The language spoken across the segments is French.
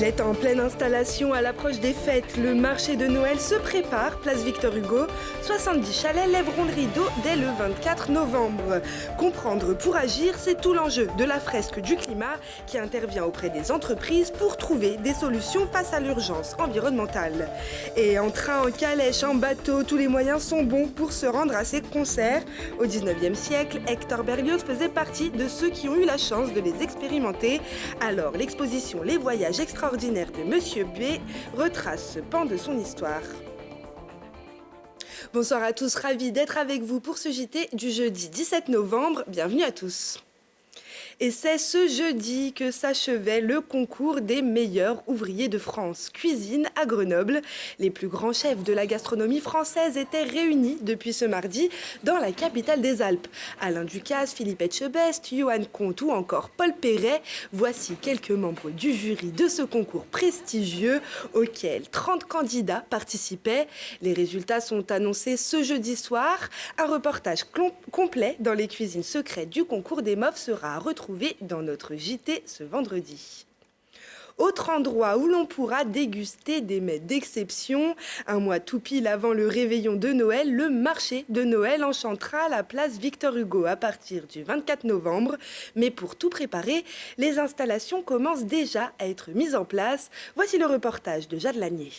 Il est en pleine installation à l'approche des fêtes. Le marché de Noël se prépare, place Victor Hugo. 70 chalets lèveront le rideau dès le 24 novembre. Comprendre pour agir, c'est tout l'enjeu de la fresque du climat qui intervient auprès des entreprises pour trouver des solutions face à l'urgence environnementale. Et en train, en calèche, en bateau, tous les moyens sont bons pour se rendre à ces concerts. Au 19e siècle, Hector Berlioz faisait partie de ceux qui ont eu la chance de les expérimenter. Alors, l'exposition Les Voyages extraordinaires de Monsieur B retrace ce pan de son histoire. Bonsoir à tous, ravi d'être avec vous pour ce JT du jeudi 17 novembre. Bienvenue à tous. Et c'est ce jeudi que s'achevait le concours des meilleurs ouvriers de France. Cuisine à Grenoble. Les plus grands chefs de la gastronomie française étaient réunis depuis ce mardi dans la capitale des Alpes. Alain Ducasse, Philippe Etchebest, Johan Comte ou encore Paul Perret. Voici quelques membres du jury de ce concours prestigieux auquel 30 candidats participaient. Les résultats sont annoncés ce jeudi soir. Un reportage complet dans les cuisines secrètes du concours des MOF sera retrouvé dans notre JT ce vendredi. Autre endroit où l'on pourra déguster des mets d'exception. Un mois tout pile avant le réveillon de Noël, le marché de Noël enchantera la place Victor Hugo à partir du 24 novembre. Mais pour tout préparer, les installations commencent déjà à être mises en place. Voici le reportage de Jade Lanier.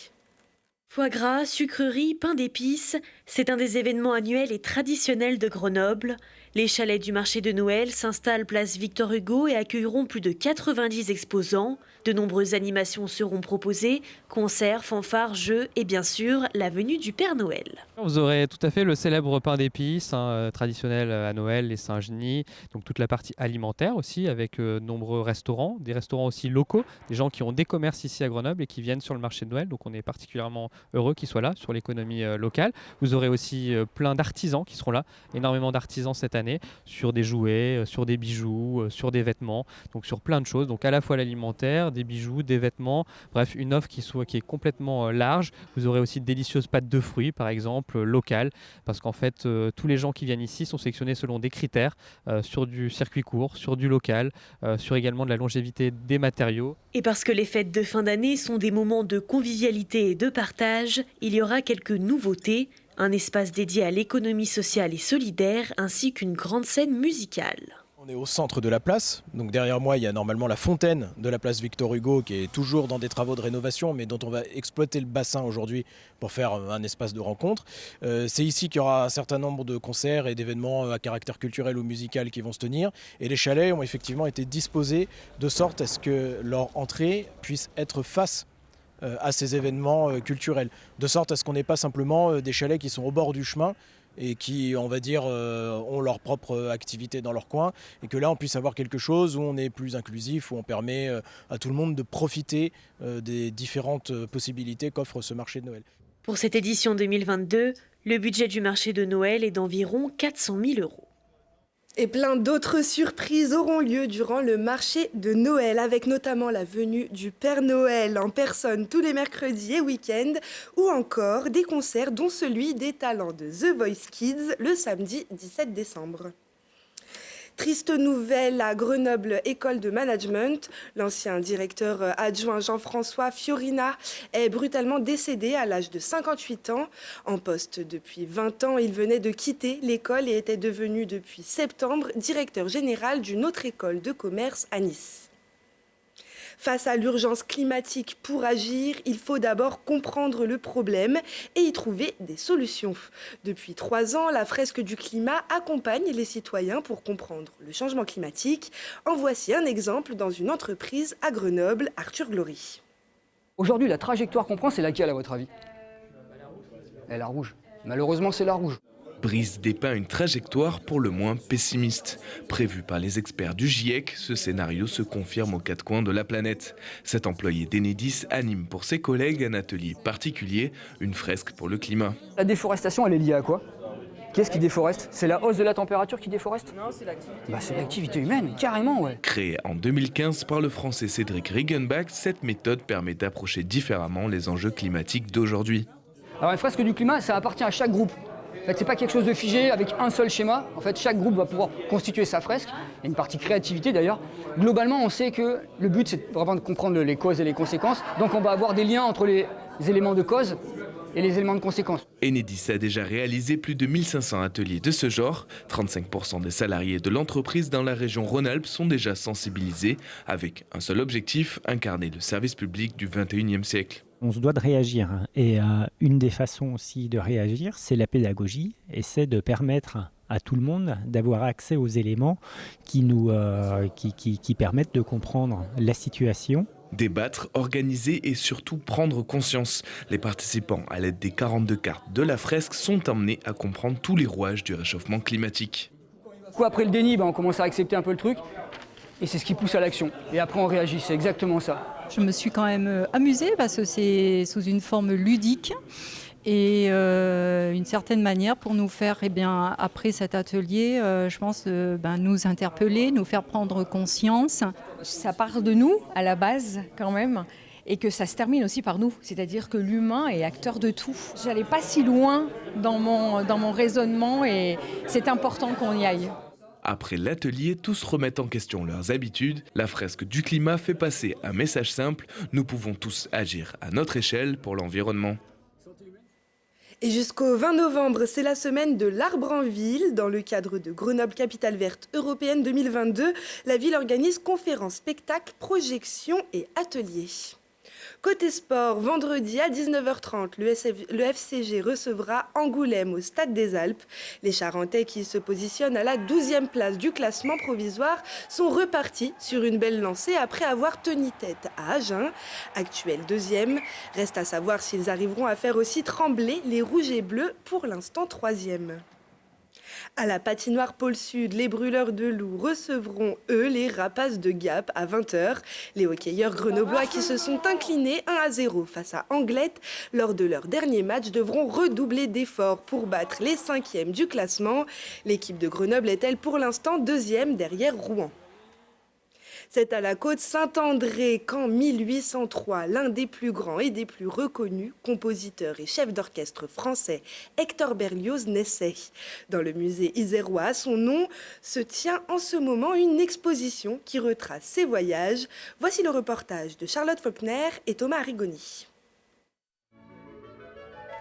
Foie gras, sucreries, pain d'épices, c'est un des événements annuels et traditionnels de Grenoble. Les chalets du marché de Noël s'installent place Victor Hugo et accueilleront plus de 90 exposants. De nombreuses animations seront proposées, concerts, fanfares, jeux et bien sûr la venue du Père Noël. Vous aurez tout à fait le célèbre pain d'épices traditionnel à Noël, les Saint-Genis, donc toute la partie alimentaire aussi avec nombreux restaurants, des restaurants aussi locaux, des gens qui ont des commerces ici à Grenoble et qui viennent sur le marché de Noël, donc on est particulièrement heureux qu'ils soient là sur l'économie locale. Vous aurez aussi plein d'artisans qui seront là, énormément d'artisans cette année, sur des jouets, sur des bijoux, sur des vêtements, donc sur plein de choses, donc à la fois l'alimentaire, des bijoux, des vêtements, bref une offre qui est complètement large. Vous aurez aussi de délicieuses pâtes de fruits par exemple, locales, parce qu'en fait tous les gens qui viennent ici sont sélectionnés selon des critères sur du circuit court, sur du local, sur également de la longévité des matériaux. Et parce que les fêtes de fin d'année sont des moments de convivialité et de partage, il y aura quelques nouveautés. Un espace dédié à l'économie sociale et solidaire, ainsi qu'une grande scène musicale. On est au centre de la place, donc derrière moi il y a normalement la fontaine de la place Victor Hugo qui est toujours dans des travaux de rénovation mais dont on va exploiter le bassin aujourd'hui pour faire un espace de rencontre. C'est ici qu'il y aura un certain nombre de concerts et d'événements à caractère culturel ou musical qui vont se tenir et les chalets ont effectivement été disposés de sorte à ce que leur entrée puisse être face à ces événements culturels, de sorte à ce qu'on n'ait pas simplement des chalets qui sont au bord du chemin et qui, on va dire, ont leur propre activité dans leur coin, et que là on puisse avoir quelque chose où on est plus inclusif, où on permet à tout le monde de profiter des différentes possibilités qu'offre ce marché de Noël. Pour cette édition 2022, le budget du marché de Noël est d'environ 400 000 €. Et plein d'autres surprises auront lieu durant le marché de Noël, avec notamment la venue du Père Noël en personne tous les mercredis et week-ends, ou encore des concerts dont celui des talents de The Voice Kids le samedi 17 décembre. Triste nouvelle à Grenoble École de Management. L'ancien directeur adjoint Jean-François Fiorina est brutalement décédé à l'âge de 58 ans. En poste depuis 20 ans, il venait de quitter l'école et était devenu depuis septembre directeur général d'une autre école de commerce à Nice. Face à l'urgence climatique, pour agir, il faut d'abord comprendre le problème et y trouver des solutions. Depuis 3 ans, la fresque du climat accompagne les citoyens pour comprendre le changement climatique. En voici un exemple dans une entreprise à Grenoble, Arthur Glory. Aujourd'hui, la trajectoire qu'on prend, c'est laquelle à votre avis? Elle est la rouge. Malheureusement, c'est la rouge. Brice dépeint une trajectoire pour le moins pessimiste. Prévu par les experts du GIEC, ce scénario se confirme aux 4 coins de la planète. Cet employé d'Enedis anime pour ses collègues un atelier particulier, une fresque pour le climat. La déforestation, elle est liée à quoi? Qu'est-ce qui déforeste? C'est la hausse de la température qui déforeste? Non, c'est l'activité. C'est l'activité humaine, carrément, ouais. Créée en 2015 par le français Cédric Riggenbach, cette méthode permet d'approcher différemment les enjeux climatiques d'aujourd'hui. Alors, la fresque du climat, ça appartient à chaque groupe. En fait, c'est pas quelque chose de figé avec un seul schéma. En fait, chaque groupe va pouvoir constituer sa fresque. Il y a une partie créativité d'ailleurs. Globalement, on sait que le but, c'est vraiment de comprendre les causes et les conséquences. Donc, on va avoir des liens entre les éléments de cause et les éléments de conséquences. Enedis a déjà réalisé plus de 1500 ateliers de ce genre. 35% des salariés de l'entreprise dans la région Rhône-Alpes sont déjà sensibilisés, avec un seul objectif, incarner le service public du 21e siècle. On se doit de réagir et une des façons aussi de réagir, c'est la pédagogie et c'est de permettre à tout le monde d'avoir accès aux éléments qui permettent de comprendre la situation. Débattre, organiser et surtout prendre conscience. Les participants, à l'aide des 42 cartes de la fresque, sont emmenés à comprendre tous les rouages du réchauffement climatique. Après le déni, on commence à accepter un peu le truc et c'est ce qui pousse à l'action. Et après on réagit, c'est exactement ça. Je me suis quand même amusée parce que c'est sous une forme ludique et une certaine manière pour nous faire, après cet atelier, je pense, nous interpeller, nous faire prendre conscience. Ça part de nous à la base quand même et que ça se termine aussi par nous, c'est-à-dire que l'humain est acteur de tout. J'allais pas si loin dans mon raisonnement et c'est important qu'on y aille. Après l'atelier, tous remettent en question leurs habitudes. La fresque du climat fait passer un message simple. Nous pouvons tous agir à notre échelle pour l'environnement. Et jusqu'au 20 novembre, c'est la semaine de l'arbre en ville. Dans le cadre de Grenoble Capitale Verte Européenne 2022, la ville organise conférences, spectacles, projections et ateliers. Côté sport, vendredi à 19h30, le FCG recevra Angoulême au Stade des Alpes. Les Charentais, qui se positionnent à la 12e place du classement provisoire, sont repartis sur une belle lancée après avoir tenu tête à Agen, actuel 2e. Reste à savoir s'ils arriveront à faire aussi trembler les Rouges et Bleus, pour l'instant 3e. À la patinoire Pôle Sud, les Brûleurs de Loups recevront, eux, les Rapaces de Gap à 20h. Les hockeyeurs grenoblois qui se sont inclinés 1-0 face à Anglette lors de leur dernier match devront redoubler d'efforts pour battre les 5e du classement. L'équipe de Grenoble est-elle pour l'instant 2e derrière Rouen. C'est à la côte Saint-André qu'en 1803, l'un des plus grands et des plus reconnus compositeurs et chefs d'orchestre français, Hector Berlioz, naissait. Dans le musée isérois à son nom se tient en ce moment une exposition qui retrace ses voyages. Voici le reportage de Charlotte Faulkner et Thomas Arrigoni.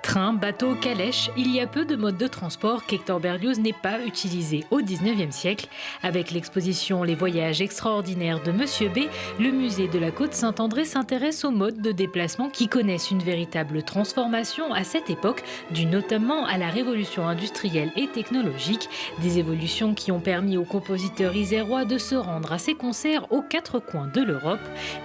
Train, bateau, calèche, il y a peu de modes de transport qu'Hector Berlioz n'ait pas utilisé au XIXe siècle. Avec l'exposition Les voyages extraordinaires de Monsieur B, le musée de la Côte Saint-André s'intéresse aux modes de déplacement qui connaissent une véritable transformation à cette époque, due notamment à la révolution industrielle et technologique, des évolutions qui ont permis aux compositeurs isérois de se rendre à ses concerts aux 4 coins de l'Europe.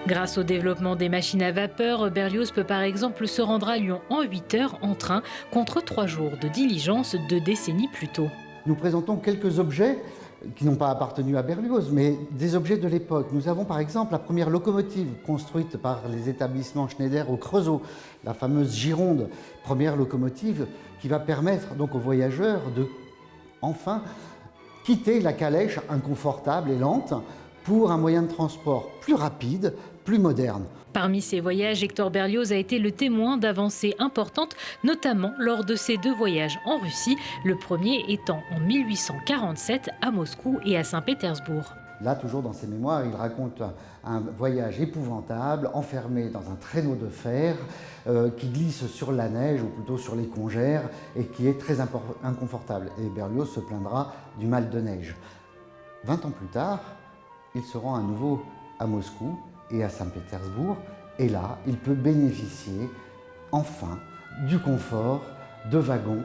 Grâce au développement des machines à vapeur, Berlioz peut par exemple se rendre à Lyon en 8 heures en train, contre 3 jours de diligence 2 décennies plus tôt. Nous présentons quelques objets qui n'ont pas appartenu à Berlioz, mais des objets de l'époque. Nous avons par exemple la première locomotive construite par les établissements Schneider au Creusot, la fameuse Gironde, première locomotive qui va permettre donc aux voyageurs de enfin quitter la calèche inconfortable et lente pour un moyen de transport plus rapide, plus moderne. Parmi ces voyages, Hector Berlioz a été le témoin d'avancées importantes, notamment lors de ses 2 voyages en Russie, le premier étant en 1847 à Moscou et à Saint-Pétersbourg. Là, toujours dans ses mémoires, il raconte un voyage épouvantable, enfermé dans un traîneau de fer qui glisse sur la neige, ou plutôt sur les congères, et qui est très inconfortable. Et Berlioz se plaindra du mal de neige. 20 ans plus tard, il se rend à nouveau à Moscou et à Saint-Pétersbourg, et là, il peut bénéficier enfin du confort de wagons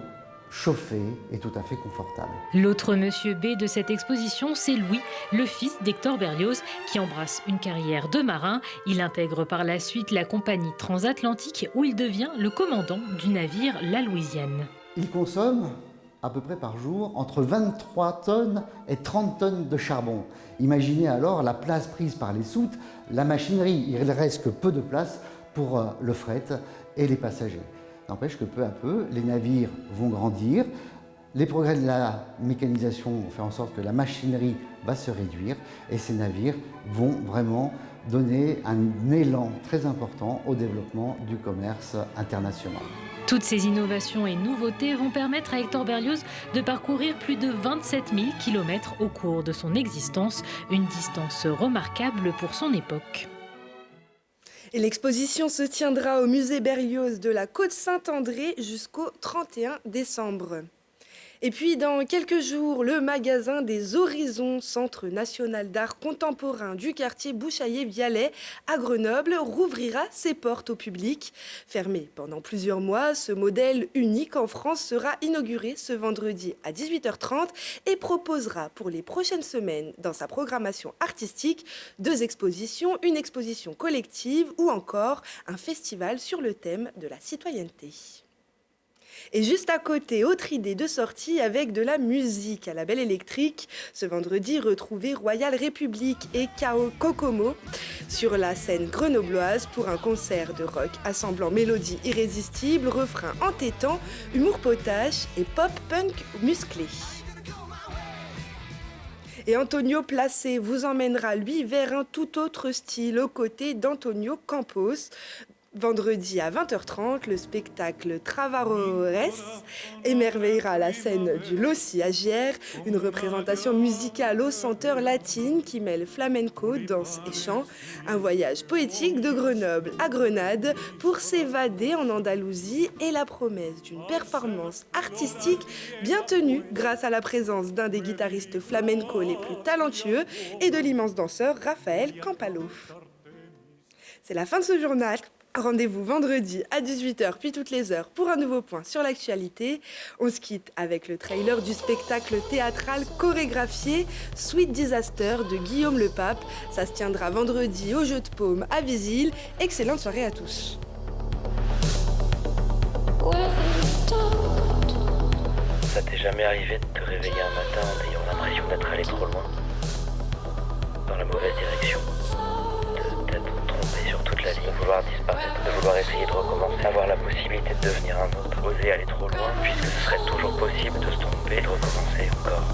chauffés et tout à fait confortables. L'autre Monsieur B de cette exposition, c'est Louis, le fils d'Hector Berlioz, qui embrasse une carrière de marin. Il intègre par la suite la compagnie transatlantique où il devient le commandant du navire La Louisiane. Il consomme à peu près par jour entre 23 tonnes et 30 tonnes de charbon. Imaginez alors la place prise par les soutes, la machinerie. Il ne reste que peu de place pour le fret et les passagers. N'empêche que peu à peu, les navires vont grandir, les progrès de la mécanisation vont faire en sorte que la machinerie va se réduire et ces navires vont vraiment donner un élan très important au développement du commerce international. Toutes ces innovations et nouveautés vont permettre à Hector Berlioz de parcourir plus de 27 000 km au cours de son existence, une distance remarquable pour son époque. Et l'exposition se tiendra au musée Berlioz de la Côte-Saint-André jusqu'au 31 décembre. Et puis dans quelques jours, le magasin des Horizons, Centre national d'art contemporain du quartier Bouchaillé-Vialet à Grenoble, rouvrira ses portes au public. Fermé pendant plusieurs mois, ce modèle unique en France sera inauguré ce vendredi à 18h30 et proposera pour les prochaines semaines dans sa programmation artistique 2 expositions, une exposition collective ou encore un festival sur le thème de la citoyenneté. Et juste à côté, autre idée de sortie avec de la musique à la Belle Électrique. Ce vendredi, retrouvez Royal République et K.O. Kokomo sur la scène grenobloise pour un concert de rock assemblant mélodie irrésistible, refrain entêtant, humour potache et pop-punk musclé. Et Antonio Placé vous emmènera, lui, vers un tout autre style aux côtés d'Antonio Campos. Vendredi à 20h30, le spectacle Travaroes émerveillera la scène du Lossi à Gières, une représentation musicale aux senteurs latines qui mêle flamenco, danse et chant. Un voyage poétique de Grenoble à Grenade pour s'évader en Andalousie et la promesse d'une performance artistique bien tenue grâce à la présence d'un des guitaristes flamenco les plus talentueux et de l'immense danseur Raphaël Campallo. C'est la fin de ce journal. Rendez-vous vendredi à 18h puis toutes les heures pour un nouveau point sur l'actualité. On se quitte avec le trailer du spectacle théâtral chorégraphié Sweet Disaster de Guillaume Lepape. Ça se tiendra vendredi au Jeu de Paume à Visil. Excellente soirée à tous. Ça t'est jamais arrivé de te réveiller un matin en ayant l'impression d'être allé trop loin, dans la mauvaise direction, de t'être trompé sur toute la ligne, de vouloir disparaître, de vouloir essayer de recommencer, avoir la possibilité de devenir un autre, oser aller trop loin, puisque ce serait toujours possible de se tromper et de recommencer encore.